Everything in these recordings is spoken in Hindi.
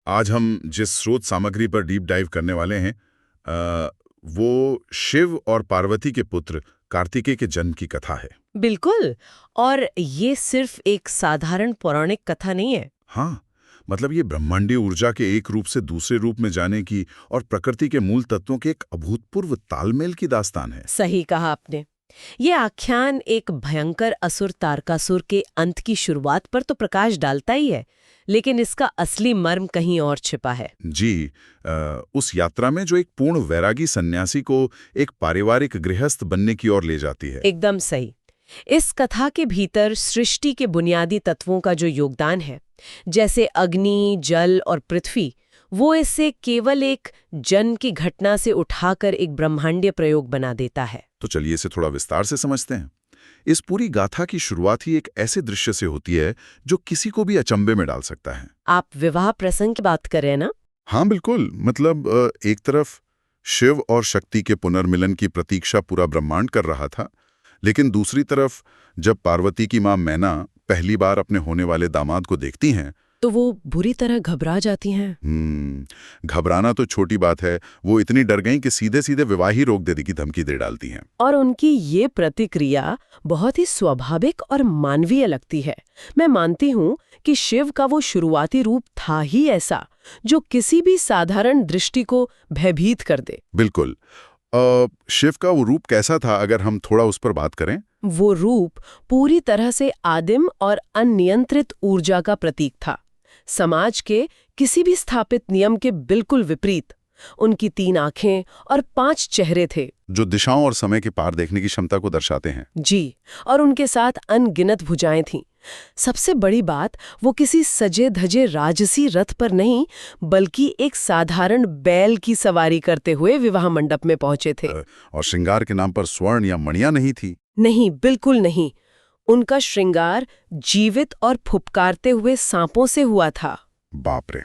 आज हम जिस स्रोत सामग्री पर डीप डाइव करने वाले हैं वो शिव और पार्वती के पुत्र कार्तिकेय के जन्म की कथा है। बिल्कुल। और ये सिर्फ एक साधारण पौराणिक कथा नहीं है। हाँ, मतलब ये ब्रह्मांडीय ऊर्जा के एक रूप से दूसरे रूप में जाने की और प्रकृति के मूल तत्वों के एक अभूतपूर्व तालमेल की दास्तान है। सही कहा आपने। ये आख्यान एक भयंकर असुर तारकासुर के अंत की शुरुआत पर तो प्रकाश डालता ही है, लेकिन इसका असली मर्म कहीं और छिपा है। जी, उस यात्रा में जो एक पूर्ण वैरागी सन्यासी को एक पारिवारिक गृहस्थ बनने की ओर ले जाती है। एकदम सही। इस कथा के भीतर सृष्टि के बुनियादी तत्वों का जो योगदान है, जैसे अग्नि, जल और पृथ्वी, वो इसे केवल एक जन्म की घटना से उठाकर एक ब्रह्मांडीय प्रयोग बना देता है। तो चलिए इसे थोड़ा विस्तार से समझते हैं। इस पूरी गाथा की शुरुआत ही एक ऐसे दृश्य से होती है जो किसी को भी अचंभे में डाल सकता है। आप विवाह प्रसंग की बात कर रहे हैं ना? हाँ बिल्कुल, मतलब एक तरफ शिव और शक्ति के पुनर्मिलन की प्रतीक्षा पूरा ब्रह्मांड कर रहा था, लेकिन दूसरी तरफ जब पार्वती की मां मैना पहली बार अपने होने वाले दामाद को देखती हैं तो वो बुरी तरह घबरा जाती हैं। घबराना तो छोटी बात है, वो इतनी डर गईं कि सीधे सीधे विवाह ही रोक देने की धमकी दे डालती हैं। और उनकी ये प्रतिक्रिया बहुत ही स्वाभाविक और मानवीय लगती है। मैं मानती हूँ कि शिव का वो शुरुआती रूप था ही ऐसा जो किसी भी साधारण दृष्टि को भयभीत कर दे। बिल्कुल। शिव का वो रूप कैसा था, अगर हम थोड़ा उस पर बात करें? वो रूप पूरी तरह से आदिम और अनियंत्रित ऊर्जा का प्रतीक था। समाज के किसी भी स्थापित नियम के बिल्कुल विपरीत। उनकी 3 आंखें और 5 चेहरे थे जो दिशाओं और समय के पार देखने की क्षमता को दर्शाते हैं। जी, और उनके साथ अनगिनत भुजाएं थीं। सबसे बड़ी बात, वो किसी सजे धजे राजसी रथ पर नहीं, बल्कि एक साधारण बैल की सवारी करते हुए विवाह मंडप में पहुंचे थे। और श्रृंगार के नाम पर स्वर्ण या मणियां नहीं थी। नहीं, बिल्कुल नहीं। उनका श्रृंगार जीवित और फुफकारते हुए सांपों से हुआ था। बाप रे,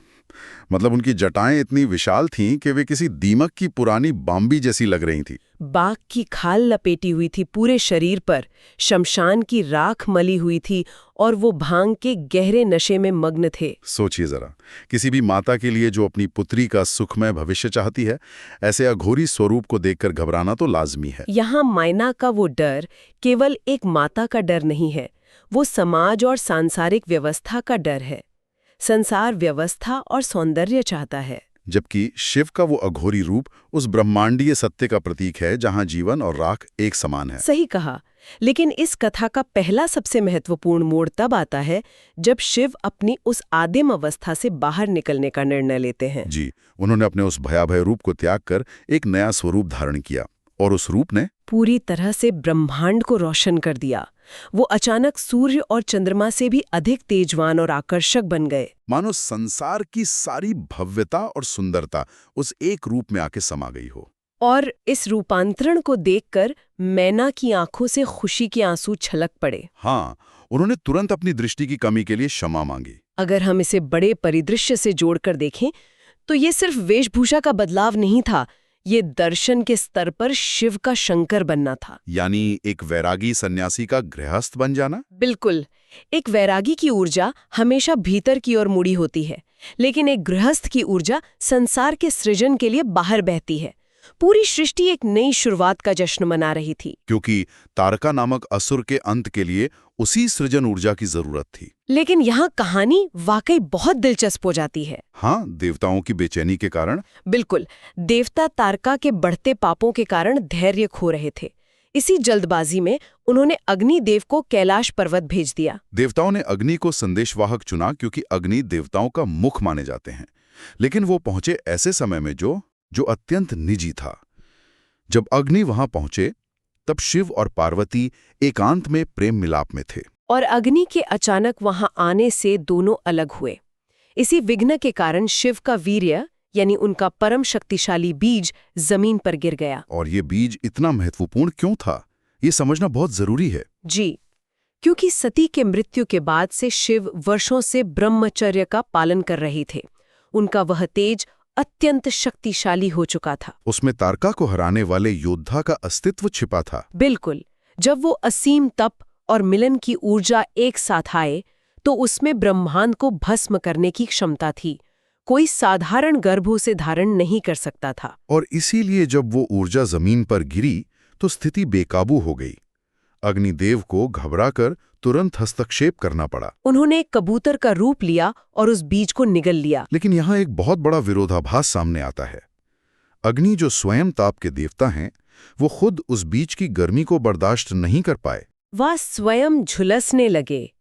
मतलब उनकी जटाएं इतनी विशाल थीं कि वे किसी दीमक की पुरानी बाम्बी जैसी लग रही थी। बाघ की खाल लपेटी हुई थी पूरे शरीर पर, शमशान की राख मली हुई थी और वो भांग के गहरे नशे में मग्न थे। सोचिए जरा, किसी भी माता के लिए जो अपनी पुत्री का सुखमय भविष्य चाहती है, ऐसे अघोरी स्वरूप को देखकर घबराना तो लाजमी है। यहाँ मायना का वो डर केवल एक माता का डर नहीं है, वो समाज और सांसारिक व्यवस्था का डर है। संसार व्यवस्था और सौंदर्य चाहता है, जबकि शिव का वो अघोरी रूप उस ब्रह्मांडीय सत्य का प्रतीक है जहां जीवन और राख एक समान है। सही कहा। लेकिन इस कथा का पहला सबसे महत्वपूर्ण मोड़ तब आता है जब शिव अपनी उस आदिम अवस्था से बाहर निकलने का निर्णय लेते हैं। जी, उन्होंने अपने उस भयाभय रूप को त्याग कर एक नया स्वरूप धारण किया, और उस रूप ने पूरी तरह से ब्रह्मांड को रोशन कर दिया। वो अचानक सूर्य और चंद्रमा से भी अधिक तेजवान और आकर्षक बन गए। मानो संसार की सारी भव्यता और सुंदरता उस एक रूप में आके समा गई हो। और इस रूपांतरण को देखकर मैना की आंखों से खुशी के आंसू छलक पड़े। हाँ, उन्होंने तुरंत अपनी दृष्टि की कमी के लिए क्षमा मांगी। अगर हम इसे बड़े परिदृश्य से जोड़कर देखें तो ये सिर्फ वेशभूषा का बदलाव नहीं था, ये दर्शन के स्तर पर शिव का शंकर बनना था। यानी एक वैरागी सन्यासी का गृहस्थ बन जाना। बिल्कुल। एक वैरागी की ऊर्जा हमेशा भीतर की ओर मुड़ी होती है, लेकिन एक गृहस्थ की ऊर्जा संसार के सृजन के लिए बाहर बहती है। पूरी सृष्टि एक नई शुरुआत का जश्न मना रही थी, क्योंकि तारका नामक असुर के अंत के लिए उसी सृजन ऊर्जा की जरूरत थी। लेकिन यहाँ कहानी वाकई बहुत दिलचस्प हो जाती है। हाँ, देवताओं की बेचैनी के कारण। बिल्कुल। देवता तारका के बढ़ते पापों के कारण धैर्य खो रहे थे। इसी जल्दबाजी में उन्होंने अग्निदेव को कैलाश पर्वत भेज दिया। देवताओं ने अग्नि को संदेशवाहक चुना क्योंकि अग्नि देवताओं का मुख माने जाते हैं, लेकिन वो पहुंचे ऐसे समय में जो अत्यंत निजी था। जब अग्नि वहां पहुंचे तब शिव और पार्वती एकांत में प्रेम मिलाप में थे, और अग्नि के अचानक वहां आने से दोनों अलग हुए। इसी विघ्न के कारण शिव का वीर्य यानी उनका परम शक्तिशाली बीज जमीन पर गिर गया। और ये बीज इतना महत्वपूर्ण क्यों था, ये समझना बहुत जरूरी है। जी, क्योंकि सती के मृत्यु के बाद से शिव वर्षों से ब्रह्मचर्य का पालन कर रहे थे। उनका वह तेज अत्यंत शक्तिशाली हो चुका था। उसमें तारका को हराने वाले योद्धा का अस्तित्व छिपा था। बिल्कुल। जब वो असीम तप और मिलन की ऊर्जा एक साथ आए तो उसमें ब्रह्मांड को भस्म करने की क्षमता थी। कोई साधारण गर्भ उसे धारण नहीं कर सकता था। और इसीलिए जब वो ऊर्जा जमीन पर गिरी तो स्थिति बेकाबू हो गई। अग्निदेव को घबराकर तुरंत हस्तक्षेप करना पड़ा। उन्होंने एक कबूतर का रूप लिया और उस बीज को निगल लिया। लेकिन यहाँ एक बहुत बड़ा विरोधाभास सामने आता है। अग्नि, जो स्वयं ताप के देवता हैं, वो खुद उस बीज की गर्मी को बर्दाश्त नहीं कर पाए। वह स्वयं झुलसने लगे।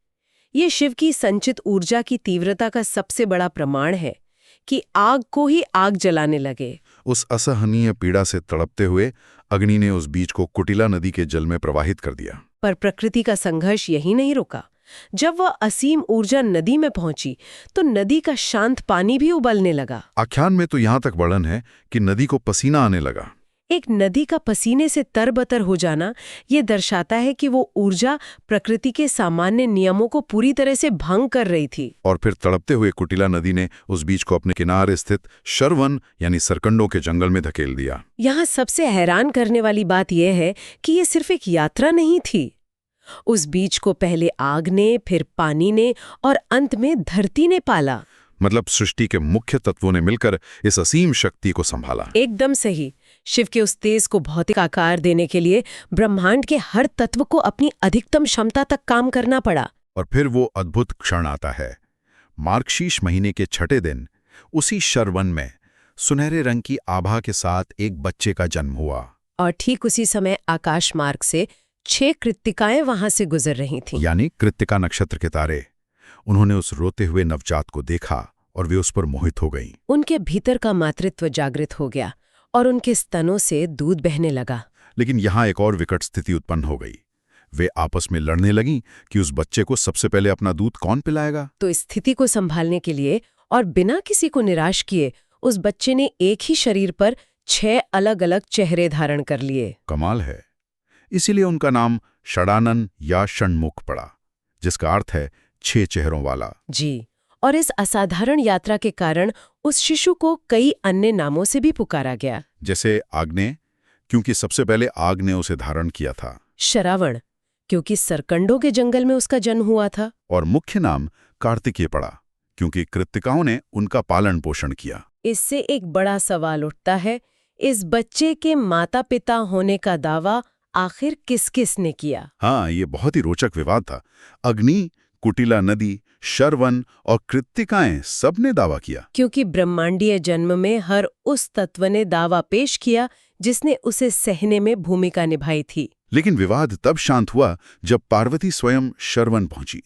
ये शिव की संचित ऊर्जा की तीव्रता का सबसे बड़ा प्रमाण है कि आग को ही आग जलाने लगे। उस असहनीय पीड़ा से तड़पते हुए अग्नि ने उस बीज को कुटिला नदी के जल में प्रवाहित कर दिया। पर प्रकृति का संघर्ष यही नहीं रुका। जब वह असीम ऊर्जा नदी में पहुंची तो नदी का शांत पानी भी उबलने लगा। आख्यान में तो यहाँ तक वर्णन है कि नदी को पसीना आने लगा। एक नदी का पसीने से तरबतर हो जाना ये दर्शाता है कि वो ऊर्जा प्रकृति के सामान्य नियमों को पूरी तरह से भंग कर रही थी। और फिर तड़पते हुए कुटिला नदी ने उस बीज को अपने किनारे स्थित शरवन यानी सरकंडों के जंगल में धकेल दिया। यहाँ सबसे हैरान करने वाली बात यह है कि ये सिर्फ एक यात्रा नहीं थी। उस बीज को पहले आग ने, फिर पानी ने और अंत में धरती ने पाला। मतलब सृष्टि के मुख्य तत्वों ने मिलकर इस असीम शक्ति को संभाला। एकदम सही। शिव के उस तेज को भौतिक आकार देने के लिए ब्रह्मांड के हर तत्व को अपनी अधिकतम क्षमता तक काम करना पड़ा। और फिर वो अद्भुत क्षण आता है। मार्गशीर्ष महीने के छठे दिन उसी शरवन में सुनहरे रंग की आभा के साथ एक बच्चे का जन्म हुआ। और ठीक उसी समय आकाश मार्ग से 6 कृत्तिकाएं वहां से गुजर रही थीं। यानी कृत्तिका नक्षत्र के तारे। उन्होंने उस रोते हुए नवजात को देखा और वे उस पर मोहित हो गईं। उनके भीतर का मातृत्व जागृत हो गया और उनके स्तनों से दूध बहने लगा। लेकिन यहाँ एक और विकट स्थिति उत्पन्न हो गई। वे आपस में लड़ने लगीं कि उस बच्चे को सबसे पहले अपना दूध कौन पिलाएगा। तो इस स्थिति को संभालने के लिए और बिना किसी को निराश किए उस बच्चे ने एक ही शरीर पर 6 अलग-अलग चेहरे धारण कर लिए। कमाल है। इसीलिए उनका नाम षडानन या षण्मुख पड़ा, जिसका अर्थ है 6 चेहरों वाला। जी। और इस असाधारण यात्रा के कारण उस शिशु को कई अन्य नामों से भी पुकारा गया। जैसे आग्नेय, क्योंकि सबसे पहले आग ने उसे धारण किया था। श्रावण, क्योंकि सरकंडों के जंगल में उसका जन्म हुआ था। और मुख्य नाम कार्तिकेय पड़ा, क्योंकि कृत्तिकाओं ने उनका पालन पोषण किया। इससे एक बड़ा सवाल उठता है, इस बच्चे के माता पिता होने का दावा आखिर किस-किस ने किया? हाँ, ये बहुत ही रोचक विवाद था। अग्नि, कुटिला नदी, शरवन और कृत्तिकाएं सबने दावा किया। क्योंकि ब्रह्मांडीय जन्म में हर उस तत्व ने दावा पेश किया जिसने उसे सहने में भूमिका निभाई थी। लेकिन विवाद तब शांत हुआ जब पार्वती स्वयं शरवन पहुंची।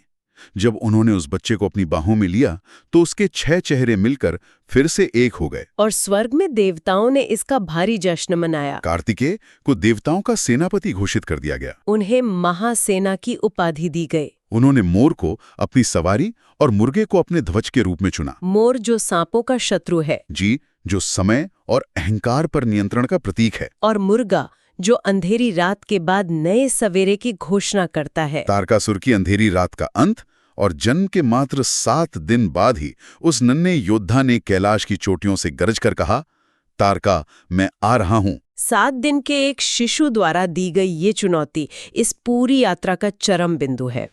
जब उन्होंने उस बच्चे को अपनी बाहों में लिया तो उसके 6 चेहरे मिलकर फिर से एक हो गए। और स्वर्ग में देवताओं ने इसका भारी जश्न मनाया। कार्तिकेय को देवताओं का सेनापति घोषित कर दिया गया। उन्हें महासेना की उपाधि दी गई। उन्होंने मोर को अपनी सवारी और मुर्गे को अपने ध्वज के रूप में चुना। मोर जो सांपों का शत्रु है। जी, जो समय और अहंकार पर नियंत्रण का प्रतीक है। और मुर्गा जो अंधेरी रात के बाद नए सवेरे की घोषणा करता है। तारकासुर की अंधेरी रात का अंत और जन्म के मात्र 7 दिन बाद ही उस नन्हे योद्धा ने कैलाश की चोटियों से गरज कर कहा, तारका, मैं आ रहा हूं। 7 दिन के एक शिशु द्वारा दी गई ये चुनौती इस पूरी यात्रा का चरम बिंदु है।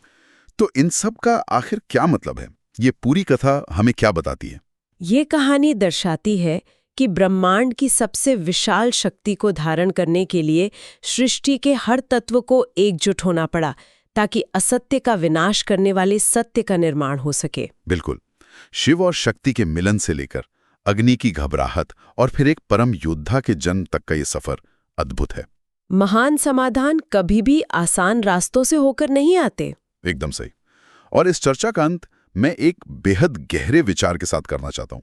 तो इन सब का आखिर क्या मतलब है? ये पूरी कथा हमें क्या बताती है? ये कहानी दर्शाती है कि ब्रह्मांड की सबसे विशाल शक्ति को धारण करने के लिए सृष्टि के हर तत्व को एकजुट होना पड़ा, ताकि असत्य का विनाश करने वाले सत्य का निर्माण हो सके। बिल्कुल। शिव और शक्ति के मिलन से लेकर अग्नि की घबराहट और फिर एक परम योद्धा के जन्म तक का ये सफर अद्भुत है। महान समाधान कभी भी आसान रास्तों से होकर नहीं आते। एकदम सही। और इस चर्चा का अंत मैं एक बेहद गहरे विचार के साथ करना चाहता हूं,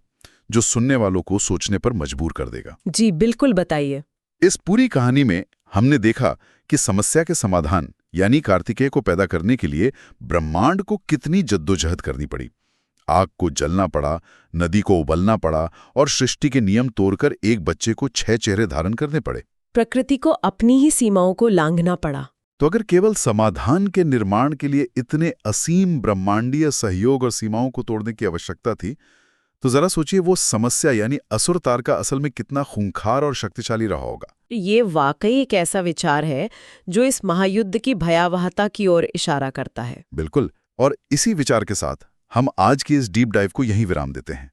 जो सुनने वालों को सोचने पर मजबूर कर देगा। जी बिल्कुल, बताइए। इस पूरी कहानी में हमने देखा कि समस्या के समाधान यानी कार्तिकेय को पैदा करने के लिए ब्रह्मांड को कितनी जद्दोजहद करनी पड़ी। आग को जलना पड़ा, नदी को उबलना पड़ा और सृष्टि के नियम तोड़कर एक बच्चे को 6 चेहरे धारण करने पड़े। प्रकृति को अपनी ही सीमाओं को लांघना पड़ा। तो अगर केवल समाधान के निर्माण के लिए इतने असीम ब्रह्मांडीय सहयोग और सीमाओं को तोड़ने की आवश्यकता थी, तो जरा सोचिए वो समस्या यानी असुर तारका असल में कितना खूंखार और शक्तिशाली रहा होगा। ये वाकई एक ऐसा विचार है जो इस महायुद्ध की भयावहता की ओर इशारा करता है। बिल्कुल। और इसी विचार के साथ हम आज की इस डीप डाइव को यहीं विराम देते हैं।